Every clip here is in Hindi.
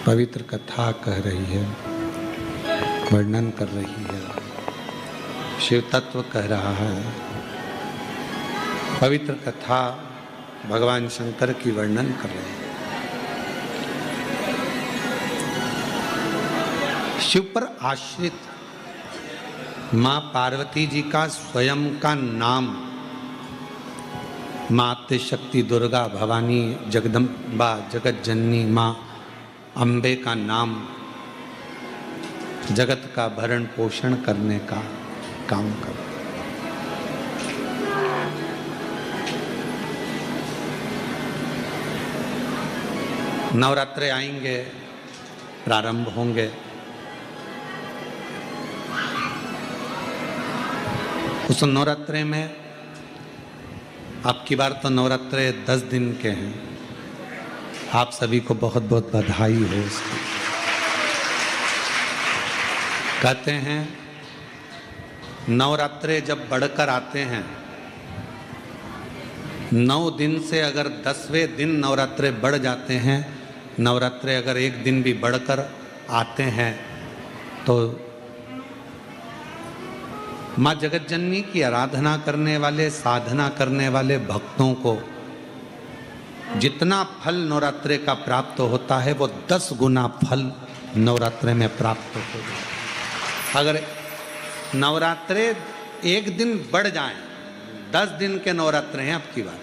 पवित्र कथा कह रही है, वर्णन कर रही है, शिव तत्व कह रहा है। पवित्र कथा भगवान शंकर की वर्णन कर रही है। शिव पर आश्रित माँ पार्वती जी का स्वयं का नाम, माँ आद्यशक्ति दुर्गा भवानी जगदम्बा जगत जननी माँ अम्बे का नाम जगत का भरण पोषण करने का काम कर। नवरात्रे आएंगे, प्रारंभ होंगे। उस नवरात्रे में अब की बार तो नवरात्रे 10 दिन के हैं। आप सभी को बहुत बहुत बधाई हो उसकी। कहते हैं नवरात्रे जब बढ़कर आते हैं, 9 दिन से अगर 10वें दिन नवरात्रे बढ़ जाते हैं, नवरात्रे अगर एक दिन भी बढ़कर आते हैं तो माँ जगत जननी की आराधना करने वाले, साधना करने वाले भक्तों को जितना फल नवरात्रे का प्राप्त होता है वो 10 गुना फल नवरात्रे में प्राप्त होगा। अगर नवरात्रे एक दिन बढ़ जाएं, 10 दिन के नवरात्रे हैं अब की बात।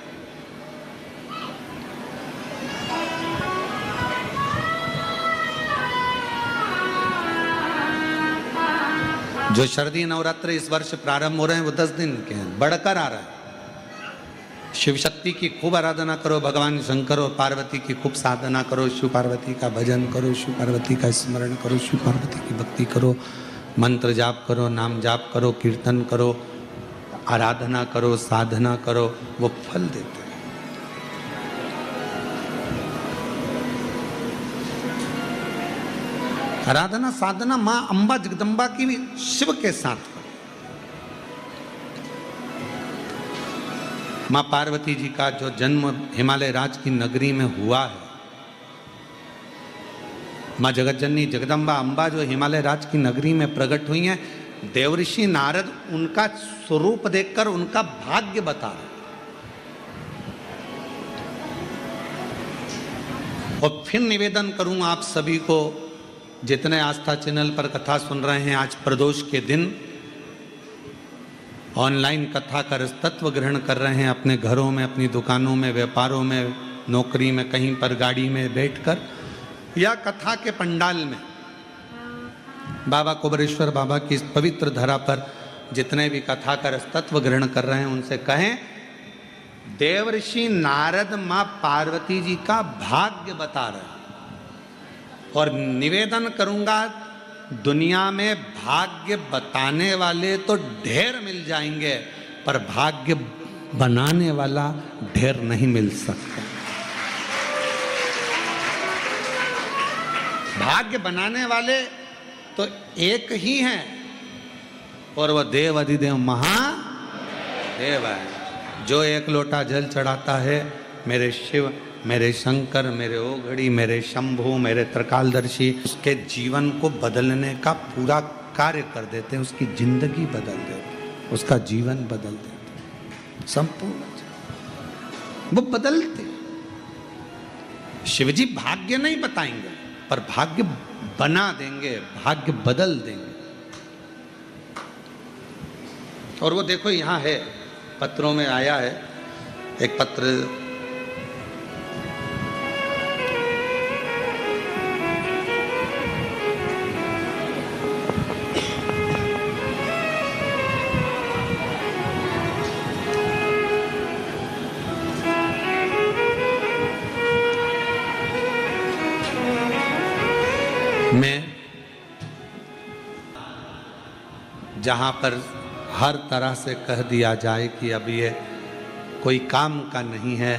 जो शरदी नवरात्रे इस वर्ष प्रारंभ हो रहे हैं वो 10 दिन के हैं, बढ़कर आ रहा है। शिव शक्ति की खूब आराधना करो, भगवान शंकर और पार्वती की खूब साधना करो, शिव पार्वती का भजन करो, शिव पार्वती का स्मरण करो, शिव पार्वती की भक्ति करो, मंत्र जाप करो, नाम जाप करो, कीर्तन करो, आराधना करो, साधना करो, वो फल देते हैं। आराधना साधना माँ अम्बा जगदम्बा की भी शिव के साथ करो। माँ पार्वती जी का जो जन्म हिमालय राज की नगरी में हुआ है, माँ जगत जननी जगदम्बा अम्बा जो हिमालय राज की नगरी में प्रकट हुई हैं, देवऋषि नारद उनका स्वरूप देखकर उनका भाग्य बता रहे। और फिर निवेदन करूं आप सभी को, जितने आस्था चैनल पर कथा सुन रहे हैं, आज प्रदोष के दिन ऑनलाइन कथा का तत्व ग्रहण कर रहे हैं, अपने घरों में, अपनी दुकानों में, व्यापारों में, नौकरी में, कहीं पर गाड़ी में बैठकर या कथा के पंडाल में बाबा कुबेरेश्वर बाबा की इस पवित्र धरा पर जितने भी कथा का तत्व ग्रहण कर रहे हैं उनसे कहें, देवऋषि नारद माँ पार्वती जी का भाग्य बता रहे हैं। और निवेदन करूंगा, दुनिया में भाग्य बताने वाले तो ढेर मिल जाएंगे, पर भाग्य बनाने वाला ढेर नहीं मिल सकता। भाग्य बनाने वाले तो एक ही हैं, और वह देव अधिदेव महादेव है। जो एक लोटा जल चढ़ाता है, मेरे शिव, मेरे शंकर, मेरे ओघड़ी, मेरे शंभु, मेरे त्रिकालदर्शी, उसके जीवन को बदलने का पूरा कार्य कर देते हैं। उसकी जिंदगी बदल देते हैं, उसका जीवन बदल देते हैं, संपूर्ण वो बदलते। शिवजी भाग्य नहीं बताएंगे, पर भाग्य बना देंगे, भाग्य बदल देंगे। और वो देखो यहाँ है, पत्रों में आया है एक पत्र, में जहाँ पर हर तरह से कह दिया जाए कि अब ये कोई काम का नहीं है,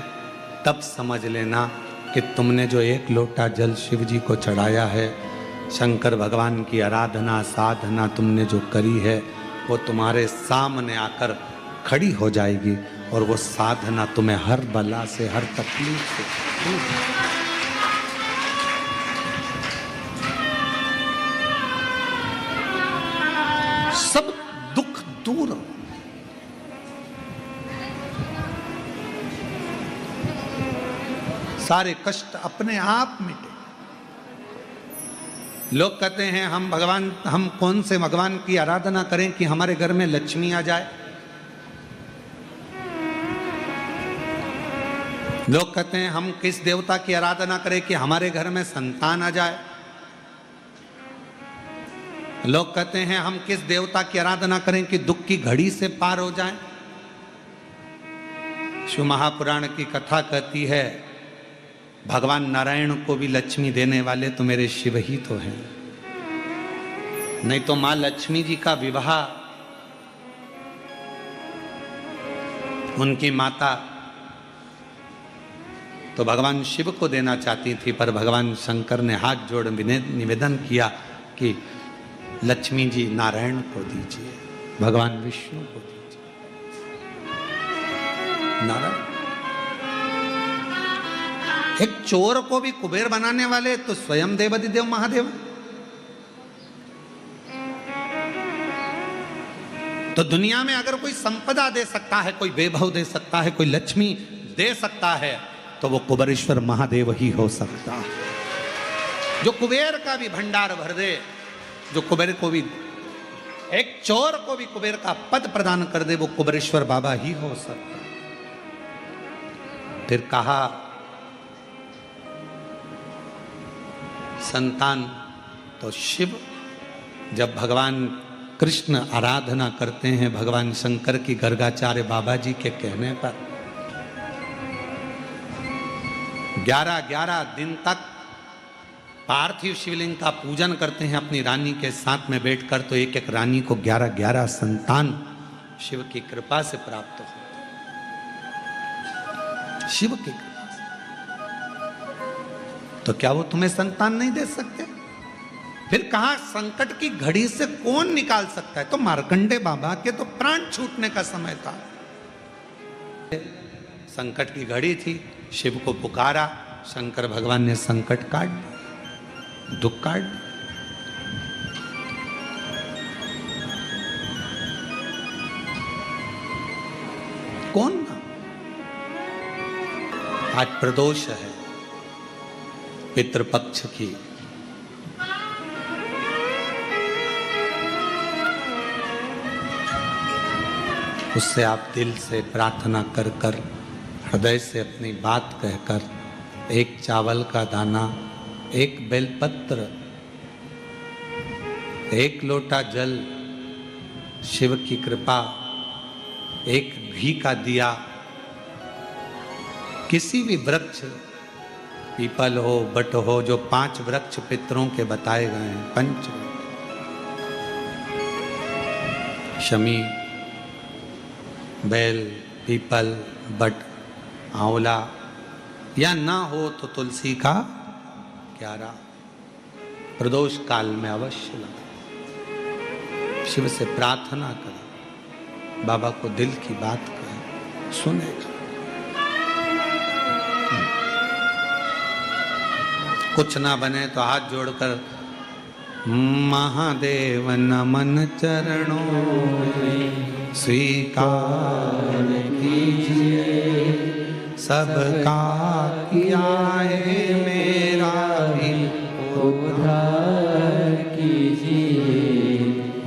तब समझ लेना कि तुमने जो एक लोटा जल शिव जी को चढ़ाया है, शंकर भगवान की आराधना साधना तुमने जो करी है, वो तुम्हारे सामने आकर खड़ी हो जाएगी और वो साधना तुम्हें हर बला से, हर तकलीफ से सब दुख दूर हो, सारे कष्ट अपने आप मिटे। लोग कहते हैं हम कौन से भगवान की आराधना करें कि हमारे घर में लक्ष्मी आ जाए। लोग कहते हैं हम किस देवता की आराधना करें कि हमारे घर में संतान आ जाए। लोग कहते हैं हम किस देवता की आराधना करें कि दुख की घड़ी से पार हो जाए। शिव महापुराण की कथा कहती है भगवान नारायण को भी लक्ष्मी देने वाले तो मेरे शिव ही तो हैं, नहीं तो मां लक्ष्मी जी का विवाह उनकी माता तो भगवान शिव को देना चाहती थी, पर भगवान शंकर ने हाथ जोड़ निवेदन किया कि लक्ष्मी जी नारायण को दीजिए, भगवान विष्णु को दीजिए। नारायण एक चोर को भी कुबेर बनाने वाले तो स्वयं देवाधिदेव महादेव। तो दुनिया में अगर कोई संपदा दे सकता है, कोई वैभव दे सकता है, कोई लक्ष्मी दे सकता है, तो वो कुबेरेश्वर महादेव ही हो सकता है। जो कुबेर का भी भंडार भर दे, जो कुबेर को भी, एक चोर को भी कुबेर का पद प्रदान कर दे, वो कुबेरेश्वर बाबा ही हो सकता है। फिर कहा संतान तो शिव। जब भगवान कृष्ण आराधना करते हैं भगवान शंकर की गर्गाचार्य बाबा जी के कहने पर 11 दिन तक पार्थिव शिवलिंग का पूजन करते हैं अपनी रानी के साथ में बैठकर, तो एक एक रानी को 11 संतान शिव की कृपा से प्राप्त होते, शिव की कृपा। तो क्या वो तुम्हें संतान नहीं दे सकते? फिर कहा संकट की घड़ी से कौन निकाल सकता है? तो मार्कंडे बाबा के तो प्राण छूटने का समय था, संकट की घड़ी थी, शिव को पुकारा, शंकर भगवान ने संकट काट दिया, दुख काट दिया। कौन ना? आज प्रदोष है पितृपक्ष की, उससे आप दिल से प्रार्थना कर कर, हृदय से अपनी बात कहकर, एक चावल का दाना, एक बेलपत्र, एक लोटा जल, शिव की कृपा, एक घी का दिया, किसी भी वृक्ष, पीपल हो, बट हो, जो 5 वृक्ष पितरों के बताए गए हैं, पंच, शमी, बेल, पीपल, बट, आंवला, या ना हो तो तुलसी का क्यारा, प्रदोष काल में अवश्य लगा। शिव से प्रार्थना करें, बाबा को दिल की बात कहें, सुनेगा। कुछ ना बने तो हाथ जोड़कर महादेव नमन चरणों में स्वीकार कीजिए, सबका किया है मेरा भी उद्धार कीजिए,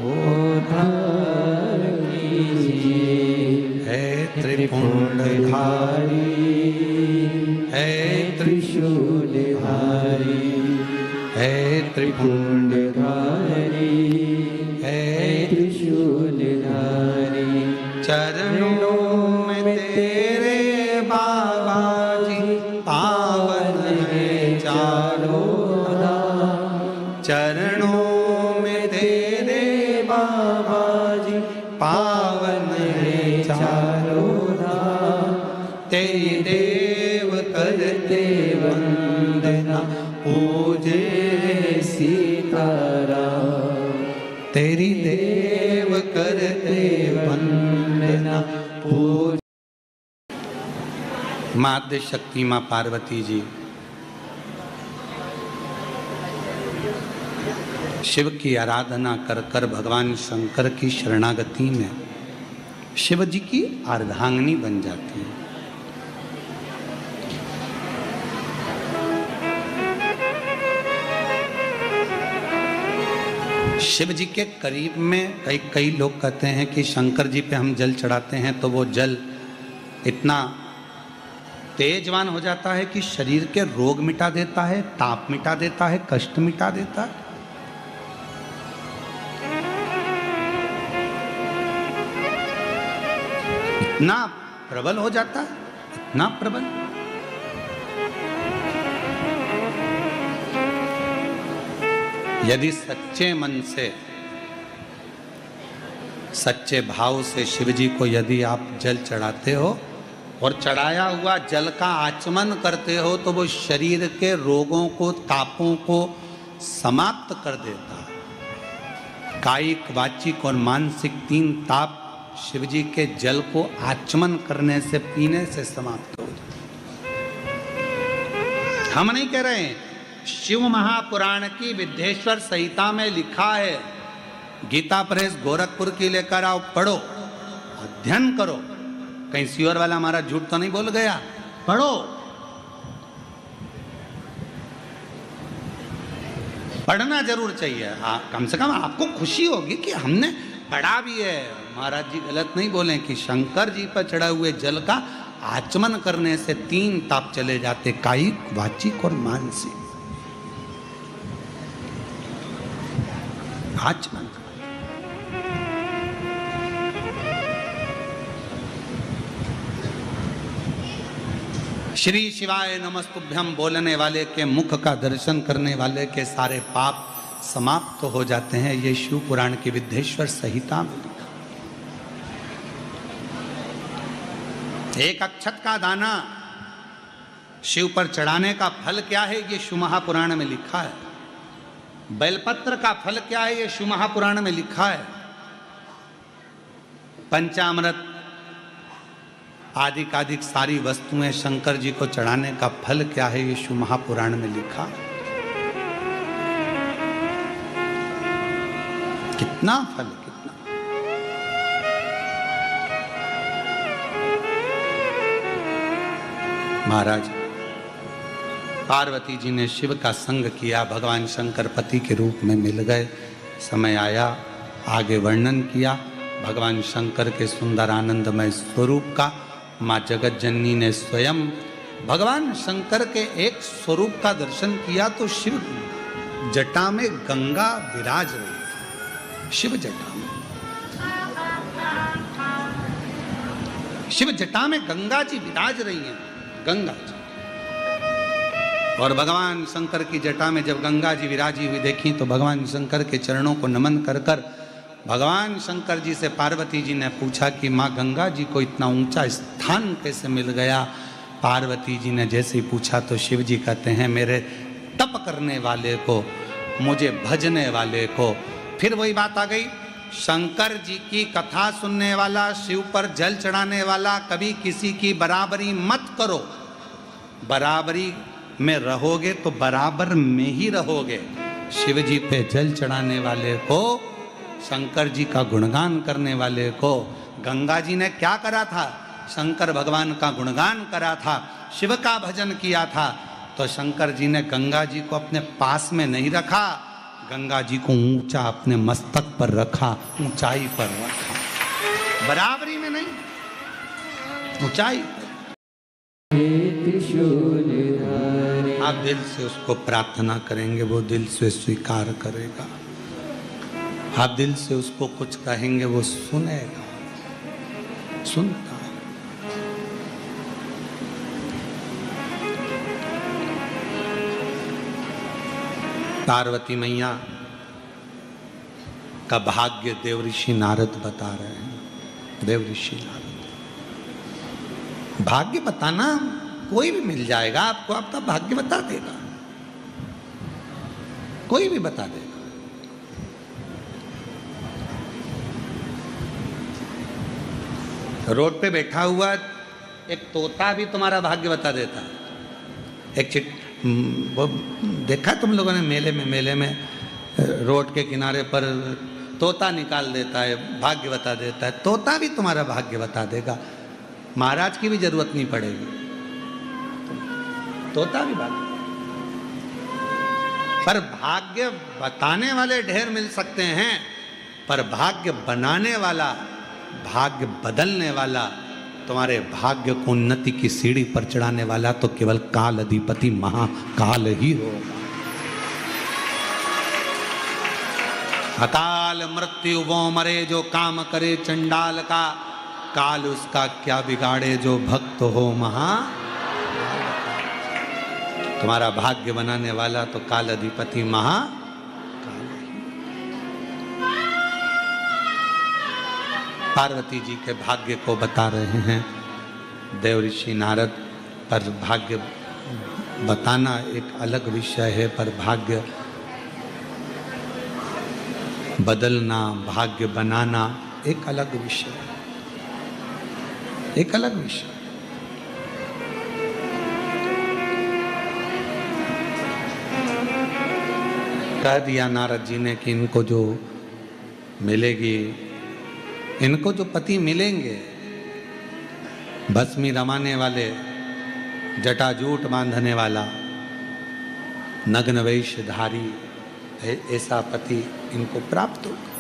उद्धार कीजिए। है त्रिपुंडधारी, है त्रिशूलधारी, है त्रिपुंडधारी, है त्रिशूलधारी, चरणों में तेरे बाबा जी पावन है चारों धाम, चरणों में तेरे बाबा जी पावन है चारों धाम। तेरी देव करते वंदना, पूजे सीताराम, तेरी देव करते वंदना, पूज। माँ आद्य शक्ति, माँ पार्वती जी शिव की आराधना कर कर भगवान शंकर की शरणागति में शिव जी की अर्धांगिनी बन जाती है। शिव जी के करीब में कई लोग कहते हैं कि शंकर जी पे हम जल चढ़ाते हैं तो वो जल इतना तेजवान हो जाता है कि शरीर के रोग मिटा देता है, ताप मिटा देता है, कष्ट मिटा देता है। इतना प्रबल हो जाता है, इतना प्रबल। यदि सच्चे मन से, सच्चे भाव से शिव जी को यदि आप जल चढ़ाते हो और चढ़ाया हुआ जल का आचमन करते हो तो वो शरीर के रोगों को, तापों को समाप्त कर देता है। कायिक, वाचिक और मानसिक 3 ताप शिव जी के जल को आचमन करने से, पीने से समाप्त हो जाते। हम नहीं कह रहे हैं, शिव महापुराण की विद्येश्वर संहिता में लिखा है। गीता प्रेस गोरखपुर की लेकर आओ, पढ़ो, अध्ययन करो। कहीं सियोर वाला हमारा झूठ तो नहीं बोल गया? पढ़ो, पढ़ना जरूर चाहिए। कम से कम आपको खुशी होगी कि हमने पढ़ा भी है। महाराज जी गलत नहीं बोले कि शंकर जी पर चढ़े हुए जल का आचमन करने से 3 ताप चले जाते, कायिक, वाचिक और मानसिक। आचमन। श्री शिवाय नमस्तुभ्यं बोलने वाले के मुख का दर्शन करने वाले के सारे पाप समाप्त तो हो जाते हैं। ये शिव पुराण की विद्येश्वर संहिता में लिखा। एक अक्षत का दाना शिव पर चढ़ाने का फल क्या है, ये शिव महापुराण में लिखा है। बेलपत्र का फल क्या है, ये शिव महापुराण में लिखा है। पंचामृत आदि सारी वस्तुएं शंकर जी को चढ़ाने का फल क्या है, ये शिव महापुराण में लिखा है। कितना फल, कितना। महाराज पार्वती जी ने शिव का संग किया, भगवान शंकर पति के रूप में मिल गए। समय आया, आगे वर्णन किया भगवान शंकर के सुंदर आनंदमय स्वरूप का। माँ जगत जननी ने स्वयं भगवान शंकर के एक स्वरूप का दर्शन किया तो शिव जटा में गंगा विराज रही। शिव जटा में, शिव जटा में गंगा जी विराज रही हैं, गंगा जी। और भगवान शंकर की जटा में जब गंगा जी विराजी हुई देखी तो भगवान शंकर के चरणों को नमन कर कर भगवान शंकर जी से पार्वती जी ने पूछा कि माँ गंगा जी को इतना ऊंचा स्थान कैसे मिल गया। पार्वती जी ने जैसे ही पूछा तो शिव जी कहते हैं, मेरे तप करने वाले को, मुझे भजने वाले को। फिर वही बात आ गई, शंकर जी की कथा सुनने वाला, शिव पर जल चढ़ाने वाला, कभी किसी की बराबरी मत करो। बराबरी में रहोगे तो बराबर में ही रहोगे। शिव जी पे जल चढ़ाने वाले को, शंकर जी का गुणगान करने वाले को, गंगा जी ने क्या करा था? शंकर भगवान का गुणगान करा था, शिव का भजन किया था। तो शंकर जी ने गंगा जी को अपने पास में नहीं रखा, गंगा जी को ऊंचा अपने मस्तक पर रखा, ऊंचाई पर रखा, बराबरी में नहीं, ऊंचाई पर। आप दिल से उसको प्रार्थना करेंगे, वो दिल से स्वीकार करेगा। आप दिल से उसको कुछ कहेंगे, वो सुनेगा, सुनता है। पार्वती मैया का भाग्य देवऋषि नारद बता रहे हैं। देवऋषि नारद, भाग्य बताना कोई भी मिल जाएगा आपको, आपका भाग्य बता देगा, कोई भी बता देगा। रोड पे बैठा हुआ एक तोता भी तुम्हारा भाग्य बता देता है। एक वो देखा तुम लोगों ने मेले में रोड के किनारे पर तोता निकाल देता है, भाग्य बता देता है, तोता भी तुम्हारा भाग्य बता देगा, महाराज की भी जरूरत नहीं पड़ेगी, तोता भी भाग्य। पर भाग्य बताने वाले ढेर मिल सकते हैं, पर भाग्य बनाने वाला, भाग्य बदलने वाला, तुम्हारे भाग्य को उन्नति की सीढ़ी पर चढ़ाने वाला तो केवल काल अधिपति महाकाल ही होगा। अकाल मृत्यु वो मरे जो काम करे चंडाल का, काल उसका क्या बिगाड़े जो भक्त हो महा। तुम्हारा भाग्य बनाने वाला तो काल अधिपति महाकाल। पार्वती जी के भाग्य को बता रहे हैं देव ऋषि नारद। पर भाग्य बताना एक अलग विषय है, पर भाग्य बदलना, भाग्य बनाना एक अलग विषय, एक अलग विषय। कह दिया नारद जी ने कि इनको जो मिलेगी, इनको जो पति मिलेंगे, भस्मी रमाने वाले, जटाजूट बांधने वाला, नग्न वेशधारी, ऐसा पति इनको प्राप्त होगा।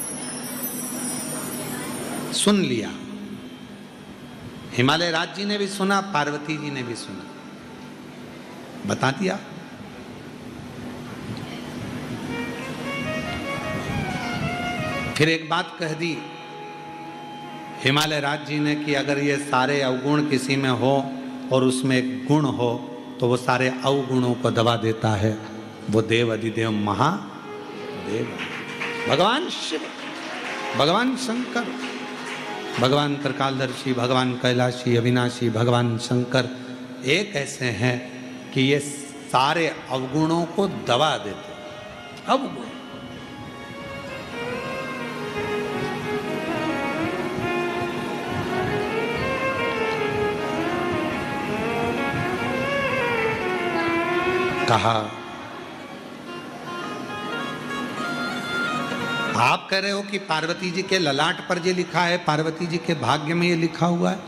सुन लिया, हिमालय राज जी ने भी सुना, पार्वती जी ने भी सुना, बता दिया। फिर एक बात कह दी हिमालय राज जी ने कि अगर ये सारे अवगुण किसी में हो और उसमें एक गुण हो तो वो सारे अवगुणों को दबा देता है, वो देव अधिदेव महादेव, भगवान शिव, भगवान शंकर, भगवान त्रिकालदर्शी, भगवान कैलाशी, अविनाशी, भगवान शंकर एक ऐसे हैं कि ये सारे अवगुणों को दबा देते। अवगुण कहा, आप कह रहे हो कि पार्वती जी के ललाट पर ये लिखा है, पार्वती जी के भाग्य में ये लिखा हुआ है,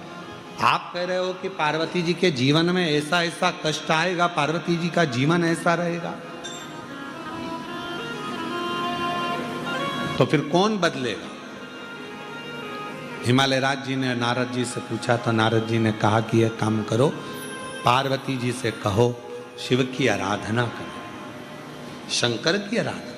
आप कह रहे हो कि पार्वती जी के जीवन में ऐसा ऐसा कष्ट आएगा, पार्वती जी का जीवन ऐसा रहेगा, तो फिर कौन बदलेगा? हिमालय राज जी ने नारद जी से पूछा तो नारद जी ने कहा कि यह काम करो, पार्वती जी से कहो शिव की आराधना करो, शंकर की आराधना।